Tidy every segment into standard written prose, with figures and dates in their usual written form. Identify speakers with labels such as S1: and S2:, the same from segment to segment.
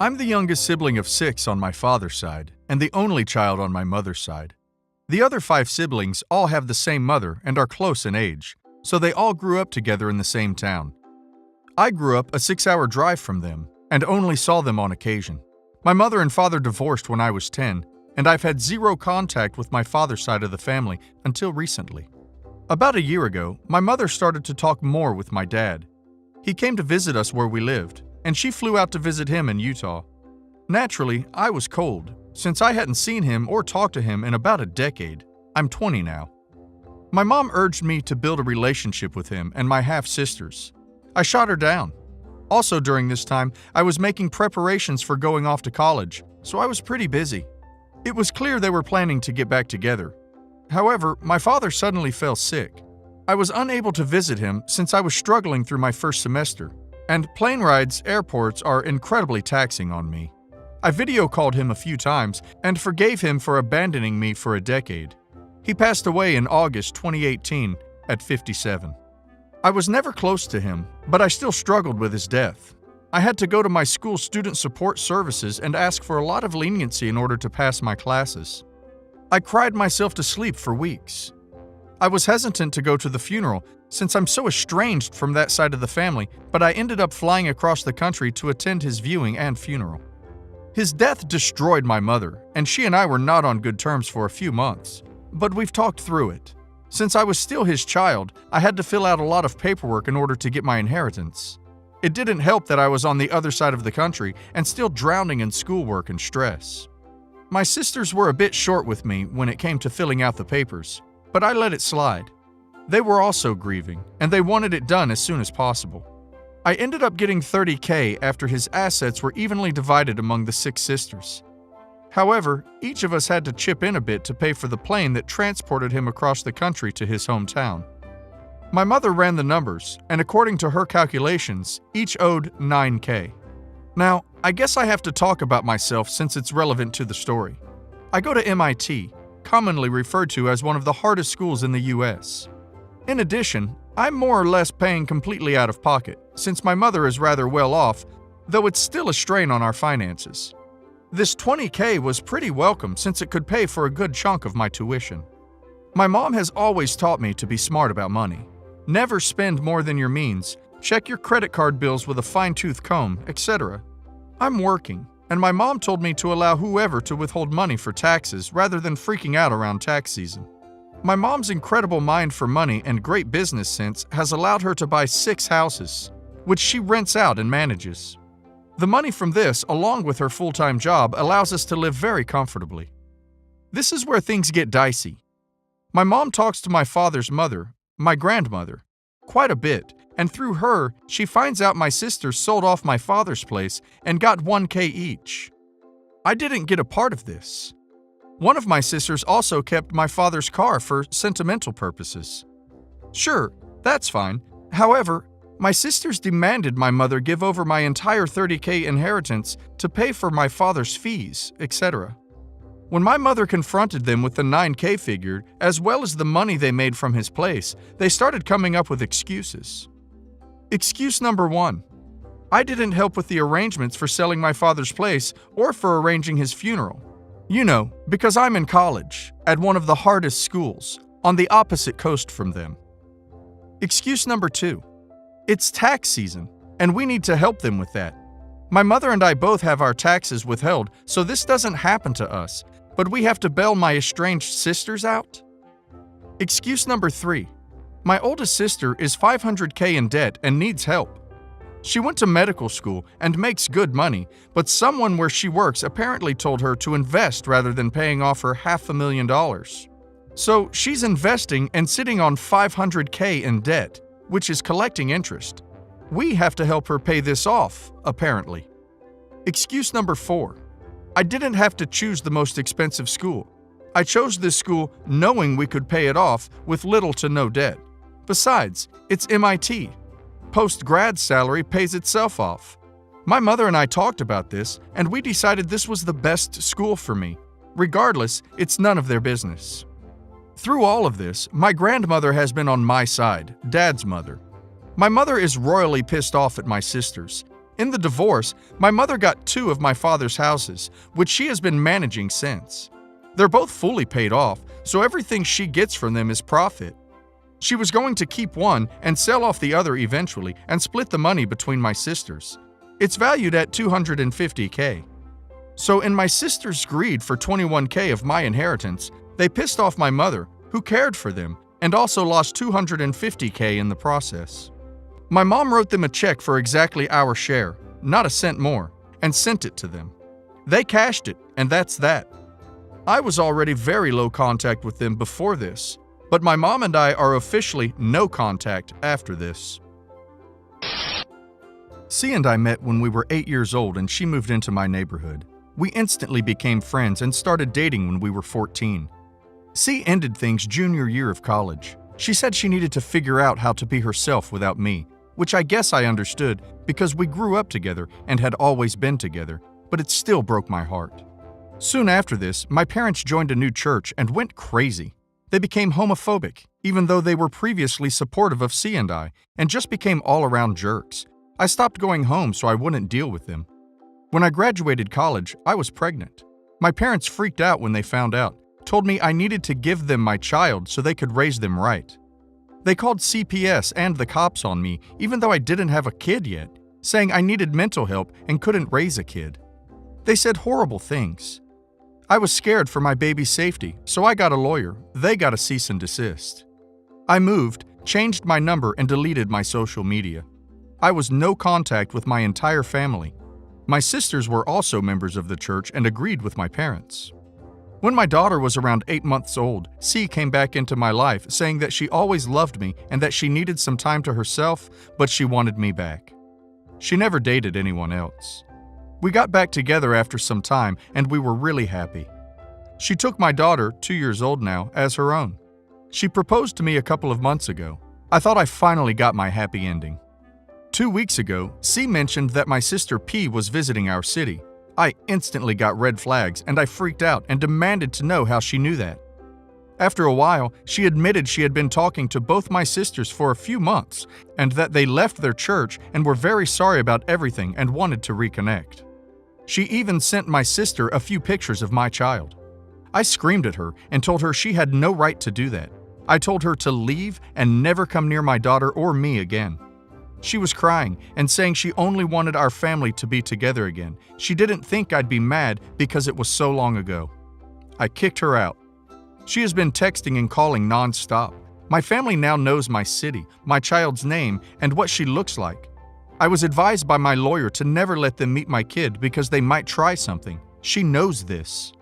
S1: I'm the youngest sibling of 6 on my father's side, and the only child on my mother's side. The other 5 siblings all have the same mother and are close in age, so they all grew up together in the same town. I grew up a 6-hour drive from them, and only saw them on occasion. My mother and father divorced when I was 10, and I've had zero contact with my father's side of the family until recently. About a year ago, my mother started to talk more with my dad. He came to visit us where we lived, and she flew out to visit him in Utah. Naturally, I was cold, since I hadn't seen him or talked to him in about a decade. I'm 20 now. My mom urged me to build a relationship with him and my half-sisters. I shot her down. Also during this time, I was making preparations for going off to college, so I was pretty busy. It was clear they were planning to get back together. However, my father suddenly fell sick. I was unable to visit him since I was struggling through my first semester, and plane rides, airports are incredibly taxing on me. I video called him a few times and forgave him for abandoning me for a decade. He passed away in August 2018 at 57. I was never close to him, but I still struggled with his death. I had to go to my school student support services and ask for a lot of leniency in order to pass my classes. I cried myself to sleep for weeks. I was hesitant to go to the funeral since I'm so estranged from that side of the family, but I ended up flying across the country to attend his viewing and funeral. His death destroyed my mother, and she and I were not on good terms for a few months, but we've talked through it. Since I was still his child, I had to fill out a lot of paperwork in order to get my inheritance. It didn't help that I was on the other side of the country and still drowning in schoolwork and stress. My sisters were a bit short with me when it came to filling out the papers, but I let it slide. They were also grieving, and they wanted it done as soon as possible. I ended up getting $30,000 after his assets were evenly divided among the 6 sisters. However, each of us had to chip in a bit to pay for the plane that transported him across the country to his hometown. My mother ran the numbers, and according to her calculations, each owed $9,000. Now, I guess I have to talk about myself since it's relevant to the story. I go to MIT, commonly referred to as one of the hardest schools in the US. In addition, I'm more or less paying completely out of pocket, since my mother is rather well off, though it's still a strain on our finances. This $20,000 was pretty welcome since it could pay for a good chunk of my tuition. My mom has always taught me to be smart about money. Never spend more than your means, check your credit card bills with a fine-tooth comb, etc. I'm working, and my mom told me to allow whoever to withhold money for taxes rather than freaking out around tax season. My mom's incredible mind for money and great business sense has allowed her to buy 6 houses, which she rents out and manages. The money from this, along with her full-time job, allows us to live very comfortably. This is where things get dicey. My mom talks to my father's mother, my grandmother, quite a bit, and through her, she finds out my sisters sold off my father's place and got $1,000 each. I didn't get a part of this. One of my sisters also kept my father's car for sentimental purposes. Sure, that's fine. However, my sisters demanded my mother give over my entire $30,000 inheritance to pay for my father's fees, etc. When my mother confronted them with the $9,000 figure, as well as the money they made from his place, they started coming up with excuses. Excuse number 1. I didn't help with the arrangements for selling my father's place or for arranging his funeral. You know, because I'm in college, at one of the hardest schools, on the opposite coast from them. Excuse number 2. It's tax season, and we need to help them with that. My mother and I both have our taxes withheld, so this doesn't happen to us, but we have to bail my estranged sisters out? Excuse number 3. My oldest sister is $500,000 in debt and needs help. She went to medical school and makes good money, but someone where she works apparently told her to invest rather than paying off her $500,000. So she's investing and sitting on $500,000 in debt, which is collecting interest. We have to help her pay this off, apparently. Excuse number 4. I didn't have to choose the most expensive school. I chose this school knowing we could pay it off with little to no debt. Besides, it's MIT. Post-grad salary pays itself off. My mother and I talked about this, and we decided this was the best school for me. Regardless, it's none of their business. Through all of this, my grandmother has been on my side, Dad's mother. My mother is royally pissed off at my sisters. In the divorce, my mother got 2 of my father's houses, which she has been managing since. They're both fully paid off, so everything she gets from them is profit. She was going to keep one and sell off the other eventually and split the money between my sisters. It's valued at $250K. So in my sister's greed for $21K of my inheritance, they pissed off my mother, who cared for them, and also lost $250K in the process. My mom wrote them a check for exactly our share, not a cent more, and sent it to them. They cashed it, and that's that. I was already very low contact with them before this, but my mom and I are officially no contact after this. C and I met when we were 8 years old and she moved into my neighborhood. We instantly became friends and started dating when we were 14. C ended things junior year of college. She said she needed to figure out how to be herself without me, which I guess I understood because we grew up together and had always been together, but it still broke my heart. Soon after this, my parents joined a new church and went crazy. They became homophobic, even though they were previously supportive of C and I, and just became all-around jerks. I stopped going home so I wouldn't deal with them. When I graduated college, I was pregnant. My parents freaked out when they found out, told me I needed to give them my child so they could raise them right. They called CPS and the cops on me, even though I didn't have a kid yet, saying I needed mental help and couldn't raise a kid. They said horrible things. I was scared for my baby's safety, so I got a lawyer. They got a cease and desist. I moved, changed my number, and deleted my social media. I was no contact with my entire family. My sisters were also members of the church and agreed with my parents. When my daughter was around 8 months old, C came back into my life saying that she always loved me and that she needed some time to herself, but she wanted me back. She never dated anyone else. We got back together after some time and we were really happy. She took my daughter, 2 years old now, as her own. She proposed to me a couple of months ago. I thought I finally got my happy ending. 2 weeks ago, C mentioned that my sister P was visiting our city. I instantly got red flags and I freaked out and demanded to know how she knew that. After a while, she admitted she had been talking to both my sisters for a few months and that they left their church and were very sorry about everything and wanted to reconnect. She even sent my sister a few pictures of my child. I screamed at her and told her she had no right to do that. I told her to leave and never come near my daughter or me again. She was crying and saying she only wanted our family to be together again. She didn't think I'd be mad because it was so long ago. I kicked her out. She has been texting and calling non-stop. My family now knows my city, my child's name, and what she looks like. I was advised by my lawyer to never let them meet my kid because they might try something. She knows this.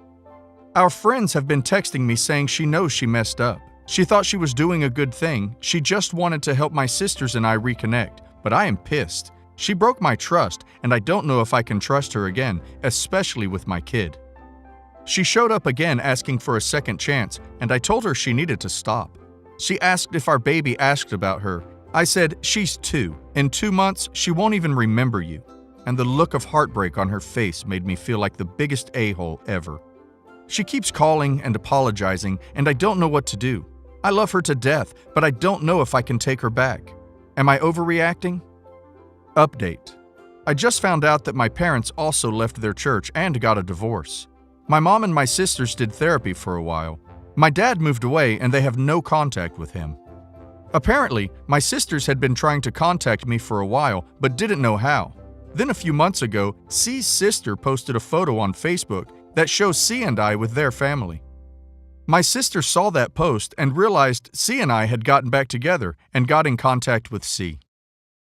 S1: Our friends have been texting me saying she knows she messed up. She thought she was doing a good thing. She just wanted to help my sisters and I reconnect, but I am pissed. She broke my trust, and I don't know if I can trust her again, especially with my kid. She showed up again asking for a second chance, and I told her she needed to stop. She asked if our baby asked about her. I said, she's 2. In 2 months, she won't even remember you. And the look of heartbreak on her face made me feel like the biggest a-hole ever. She keeps calling and apologizing, and I don't know what to do. I love her to death, but I don't know if I can take her back. Am I overreacting? Update. I just found out that my parents also left their church and got a divorce. My mom and my sisters did therapy for a while. My dad moved away and they have no contact with him. Apparently, my sisters had been trying to contact me for a while, but didn't know how. Then a few months ago, C's sister posted a photo on Facebook that shows C and I with their family. My sister saw that post and realized C and I had gotten back together and got in contact with C.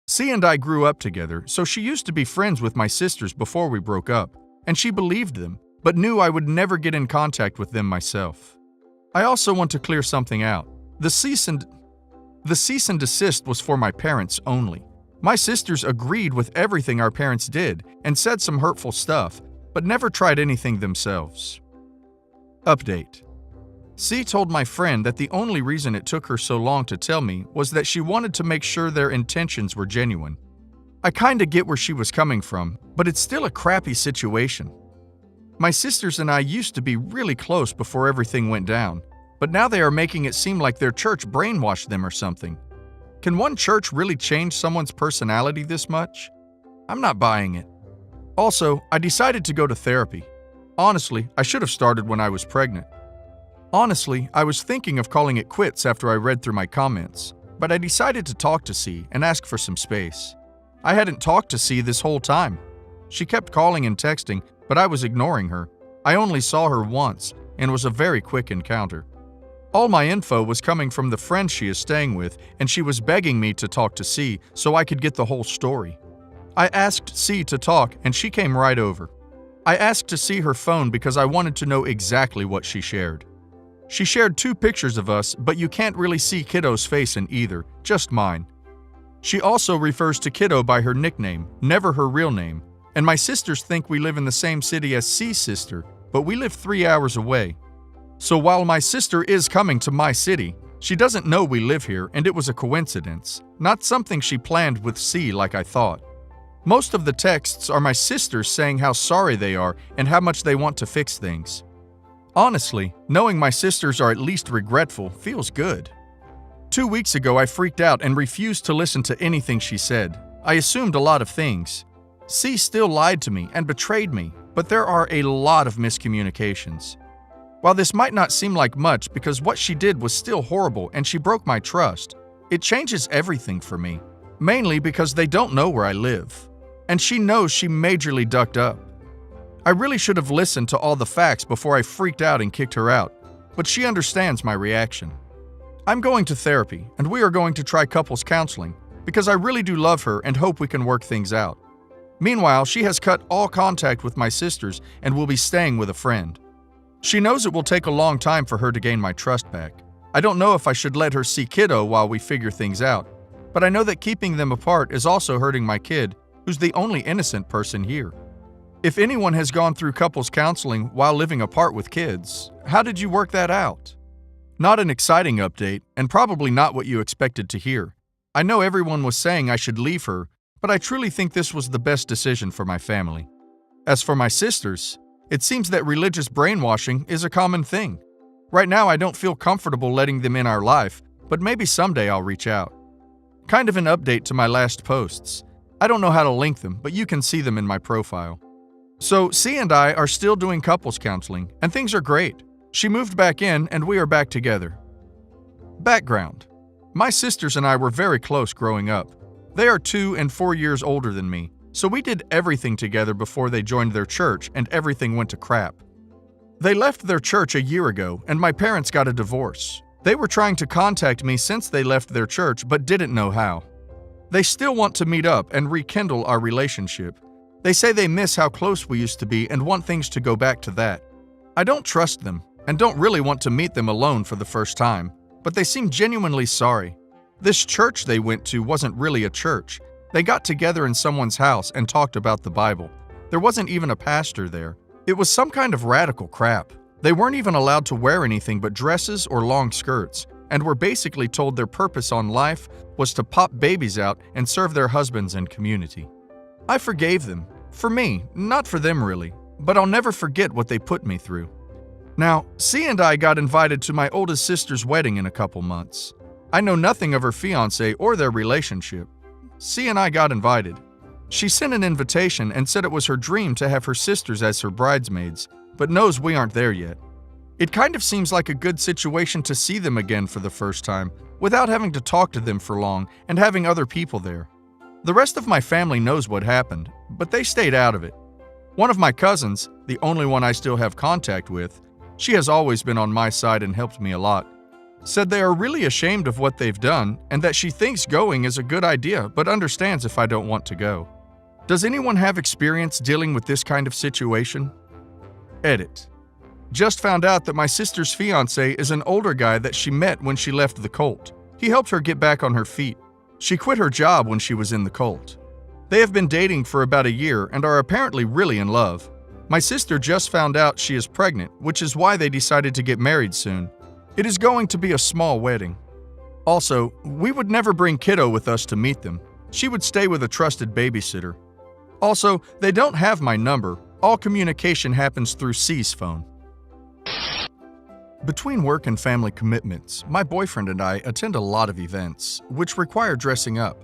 S1: C and I grew up together, so she used to be friends with my sisters before we broke up, and she believed them, but knew I would never get in contact with them myself. I also want to clear something out. The cease and desist was for my parents only. My sisters agreed with everything our parents did and said some hurtful stuff, but never tried anything themselves. Update. C told my friend that the only reason it took her so long to tell me was that she wanted to make sure their intentions were genuine. I kinda get where she was coming from, but it's still a crappy situation. My sisters and I used to be really close before everything went down, but now they are making it seem like their church brainwashed them or something. Can one church really change someone's personality this much? I'm not buying it. Also, I decided to go to therapy. Honestly, I should have started when I was pregnant. Honestly, I was thinking of calling it quits after I read through my comments, but I decided to talk to C and ask for some space. I hadn't talked to C this whole time. She kept calling and texting, but I was ignoring her. I only saw her once, and it was a very quick encounter. All my info was coming from the friend she is staying with, and she was begging me to talk to C so I could get the whole story. I asked C to talk, and she came right over. I asked to see her phone because I wanted to know exactly what she shared. She shared 2 pictures of us, but you can't really see Kiddo's face in either, just mine. She also refers to Kiddo by her nickname, never her real name, and my sisters think we live in the same city as C's sister, but we live 3 hours away. So while my sister is coming to my city, she doesn't know we live here, and it was a coincidence, not something she planned with C like I thought. Most of the texts are my sisters saying how sorry they are and how much they want to fix things. Honestly, knowing my sisters are at least regretful feels good. 2 weeks ago, I freaked out and refused to listen to anything she said. I assumed a lot of things. C still lied to me and betrayed me, but there are a lot of miscommunications. While this might not seem like much because what she did was still horrible and she broke my trust, it changes everything for me, mainly because they don't know where I live. And she knows she majorly ducked up. I really should have listened to all the facts before I freaked out and kicked her out, but she understands my reaction. I'm going to therapy, and we are going to try couples counseling, because I really do love her and hope we can work things out. Meanwhile, she has cut all contact with my sisters and will be staying with a friend. She knows it will take a long time for her to gain my trust back. I don't know if I should let her see Kiddo while we figure things out, but I know that keeping them apart is also hurting my kid, who's the only innocent person here. If anyone has gone through couples counseling while living apart with kids, how did you work that out? Not an exciting update, and probably not what you expected to hear. I know everyone was saying I should leave her, but I truly think this was the best decision for my family. As for my sisters, it seems that religious brainwashing is a common thing. Right now, I don't feel comfortable letting them in our life, but maybe someday I'll reach out. Kind of an update to my last posts. I don't know how to link them, but you can see them in my profile. So, C and I are still doing couples counseling, and things are great. She moved back in, and we are back together. Background. My sisters and I were very close growing up. They are 2 and 4 years older than me, so we did everything together before they joined their church and everything went to crap. They left their church a year ago, and my parents got a divorce. They were trying to contact me since they left their church, but didn't know how. They still want to meet up and rekindle our relationship. They say they miss how close we used to be and want things to go back to that. I don't trust them, and don't really want to meet them alone for the first time, but they seem genuinely sorry. This church they went to wasn't really a church. They got together in someone's house and talked about the Bible. There wasn't even a pastor there. It was some kind of radical crap. They weren't even allowed to wear anything but dresses or long skirts, and were basically told their purpose on life was to pop babies out and serve their husbands and community. I forgave them. For me, not for them really, but I'll never forget what they put me through. Now, C and I got invited to my oldest sister's wedding in a couple months. I know nothing of her fiancé or their relationship. C and I got invited. She sent an invitation and said it was her dream to have her sisters as her bridesmaids, but knows we aren't there yet. It kind of seems like a good situation to see them again for the first time, without having to talk to them for long and having other people there. The rest of my family knows what happened, but they stayed out of it. One of my cousins, the only one I still have contact with, she has always been on my side and helped me a lot, said they are really ashamed of what they've done and that she thinks going is a good idea but understands if I don't want to go. Does anyone have experience dealing with this kind of situation? Edit. Just found out that my sister's fiancé is an older guy that she met when she left the cult. He helped her get back on her feet. She quit her job when she was in the cult. They have been dating for about a year and are apparently really in love. My sister just found out she is pregnant, which is why they decided to get married soon. It is going to be a small wedding. Also, we would never bring Kiddo with us to meet them. She would stay with a trusted babysitter. Also, they don't have my number. All communication happens through C's phone. Between work and family commitments, my boyfriend and I attend a lot of events, which require dressing up.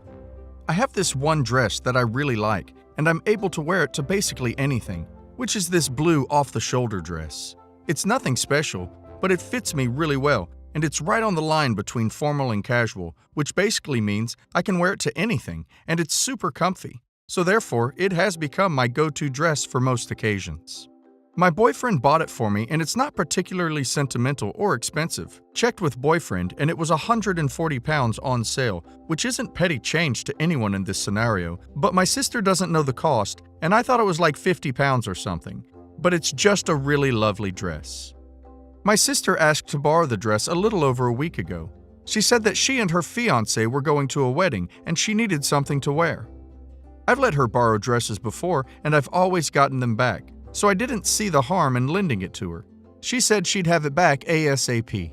S1: I have this one dress that I really like, and I'm able to wear it to basically anything, which is this blue off-the-shoulder dress. It's nothing special, but it fits me really well, and it's right on the line between formal and casual, which basically means I can wear it to anything, and it's super comfy. So therefore, it has become my go-to dress for most occasions. My boyfriend bought it for me, and it's not particularly sentimental or expensive. Checked with boyfriend, and it was £140 on sale, which isn't petty change to anyone in this scenario, but my sister doesn't know the cost, and I thought it was like £50 or something. But it's just a really lovely dress. My sister asked to borrow the dress a little over a week ago. She said that she and her fiancé were going to a wedding, and she needed something to wear. I've let her borrow dresses before, and I've always gotten them back, so I didn't see the harm in lending it to her. She said she'd have it back ASAP.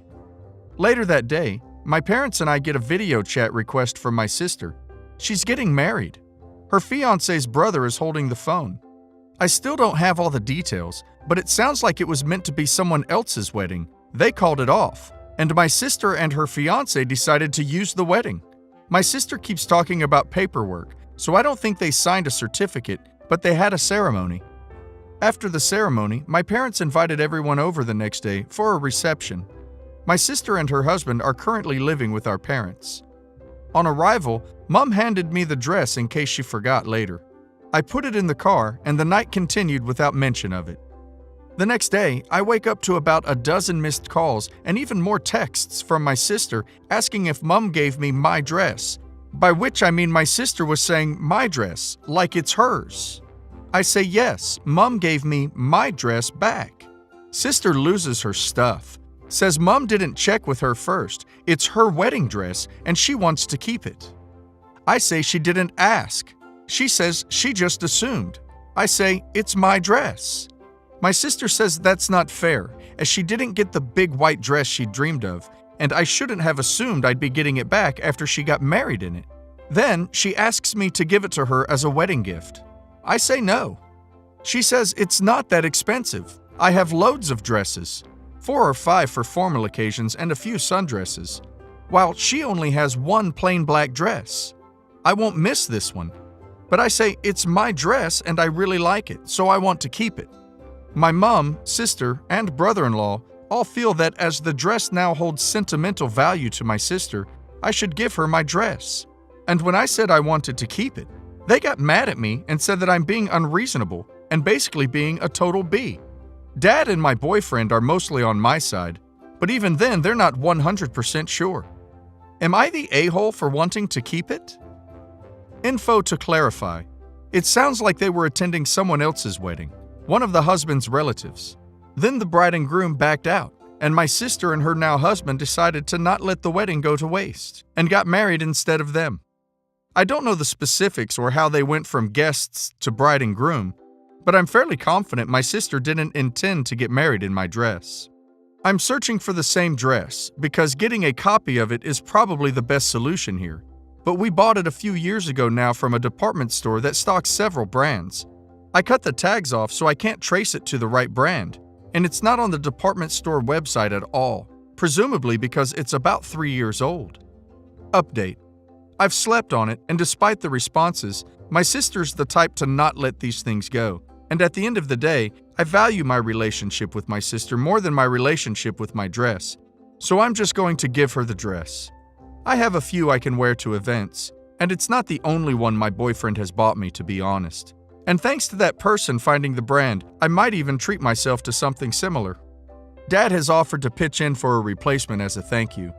S1: Later that day, my parents and I get a video chat request from my sister. She's getting married. Her fiancé's brother is holding the phone. I still don't have all the details, but it sounds like it was meant to be someone else's wedding. They called it off, and my sister and her fiancé decided to use the wedding. My sister keeps talking about paperwork, so I don't think they signed a certificate, but they had a ceremony. After the ceremony, my parents invited everyone over the next day for a reception. My sister and her husband are currently living with our parents. On arrival, Mom handed me the dress in case she forgot later. I put it in the car, and the night continued without mention of it. The next day, I wake up to about a dozen missed calls and even more texts from my sister asking if Mom gave me my dress, by which I mean my sister was saying my dress, like it's hers. I say yes, Mom gave me my dress back. Sister loses her stuff, says Mom didn't check with her first, it's her wedding dress and she wants to keep it. I say she didn't ask. She says she just assumed. I say it's my dress. My sister says that's not fair, as she didn't get the big white dress she dreamed of, and I shouldn't have assumed I'd be getting it back after she got married in it. Then she asks me to give it to her as a wedding gift. I say no. She says it's not that expensive. I have loads of dresses, 4 or 5 for formal occasions and a few sundresses, while she only has one plain black dress. I won't miss this one. But I say it's my dress and I really like it, so I want to keep it. My mom, sister, and brother-in-law all feel that as the dress now holds sentimental value to my sister, I should give her my dress. And when I said I wanted to keep it, they got mad at me and said that I'm being unreasonable and basically being a total B. Dad and my boyfriend are mostly on my side, but even then they're not 100% sure. Am I the a-hole for wanting to keep it? Info to clarify. It sounds like they were attending someone else's wedding, one of the husband's relatives. Then the bride and groom backed out, and my sister and her now husband decided to not let the wedding go to waste and got married instead of them. I don't know the specifics or how they went from guests to bride and groom, but I'm fairly confident my sister didn't intend to get married in my dress. I'm searching for the same dress because getting a copy of it is probably the best solution here, but we bought it a few years ago now from a department store that stocks several brands. I cut the tags off so I can't trace it to the right brand, and it's not on the department store website at all, presumably because it's about 3 years old. Update. I've slept on it, and despite the responses, my sister's the type to not let these things go. And at the end of the day, I value my relationship with my sister more than my relationship with my dress, so I'm just going to give her the dress. I have a few I can wear to events, and it's not the only one my boyfriend has bought me, to be honest. And thanks to that person finding the brand, I might even treat myself to something similar. Dad has offered to pitch in for a replacement as a thank you,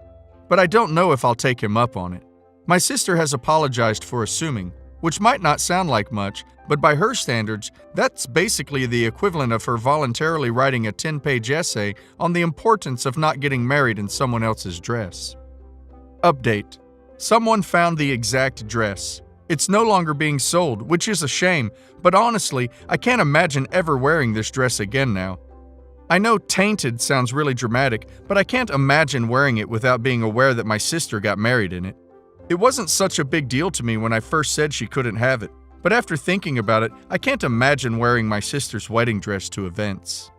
S1: but I don't know if I'll take him up on it. My sister has apologized for assuming, which might not sound like much, but by her standards, that's basically the equivalent of her voluntarily writing a 10-page essay on the importance of not getting married in someone else's dress. Update. Someone found the exact dress. It's no longer being sold, which is a shame, but honestly, I can't imagine ever wearing this dress again now. I know tainted sounds really dramatic, but I can't imagine wearing it without being aware that my sister got married in it. It wasn't such a big deal to me when I first said she couldn't have it, but after thinking about it, I can't imagine wearing my sister's wedding dress to events.